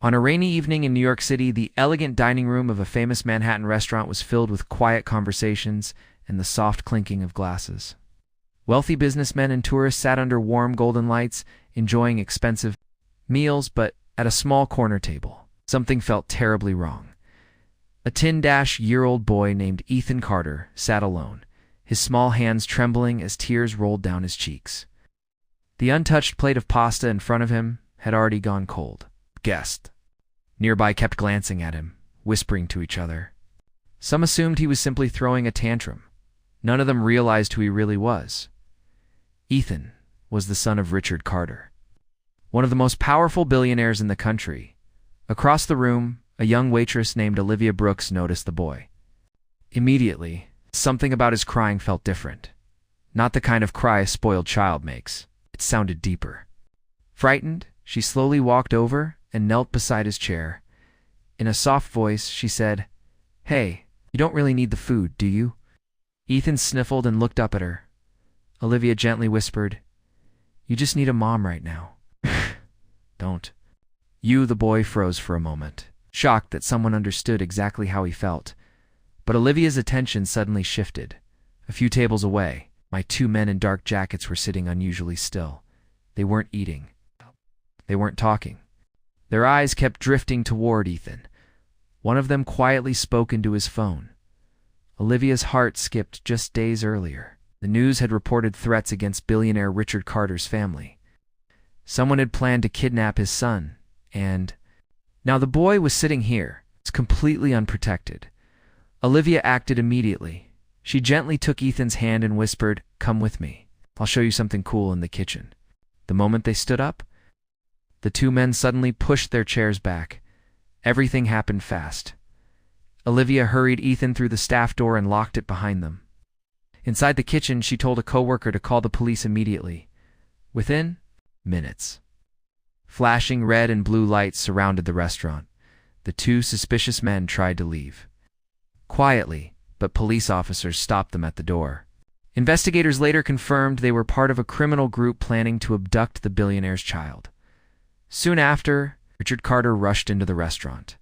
On a rainy evening in New York City, the elegant dining room of a famous Manhattan restaurant was filled with quiet conversations and the soft clinking of glasses. Wealthy businessmen and tourists sat under warm golden lights, enjoying expensive meals, but at a small corner table, something felt terribly wrong. A 10-year-old boy named Ethan Carter sat alone, his small hands trembling as tears rolled down his cheeks. The untouched plate of pasta in front of him had already gone cold. Guests nearby kept glancing at him, whispering to each other. Some assumed he was simply throwing a tantrum. None of them realized who he really was. Ethan was the son of Richard Carter, one of the most powerful billionaires in the country. Across the room, a young waitress named Olivia Brooks noticed the boy. Immediately, something about his crying felt different. Not the kind of cry a spoiled child makes. It sounded deeper. Frightened, she slowly walked over and knelt beside his chair. In a soft voice, she said, "Hey, you don't really need the food, do you?" Ethan sniffled and looked up at her. Olivia gently whispered, "You just need a mom right now." "Don't." The boy froze for a moment, shocked that someone understood exactly how he felt. But Olivia's attention suddenly shifted. A few tables away, my two men in dark jackets were sitting unusually still. They weren't eating. They weren't talking. Their eyes kept drifting toward Ethan. One of them quietly spoke into his phone. Olivia's heart skipped. Just days earlier, the news had reported threats against billionaire Richard Carter's family. Someone had planned to kidnap his son, and now the boy was sitting here, completely unprotected. Olivia acted immediately. She gently took Ethan's hand and whispered, "Come with me. I'll show you something cool in the kitchen." The moment they stood up, the two men suddenly pushed their chairs back. Everything happened fast. Olivia hurried Ethan through the staff door and locked it behind them. Inside the kitchen, she told a coworker to call the police immediately. Within minutes, flashing red and blue lights surrounded the restaurant. The two suspicious men tried to leave quietly, but police officers stopped them at the door. Investigators later confirmed they were part of a criminal group planning to abduct the billionaire's child. Soon after, Richard Carter rushed into the restaurant.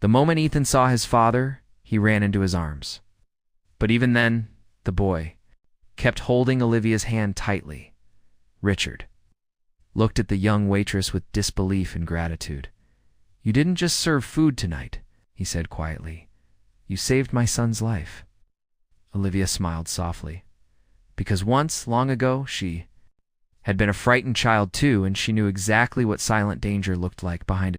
The moment Ethan saw his father, he ran into his arms. But even then, the boy kept holding Olivia's hand tightly. Richard looked at the young waitress with disbelief and gratitude. "You didn't just serve food tonight," he said quietly. "You saved my son's life." Olivia smiled softly. Because once, long ago, she had been a frightened child too, and she knew exactly what silent danger looked like behind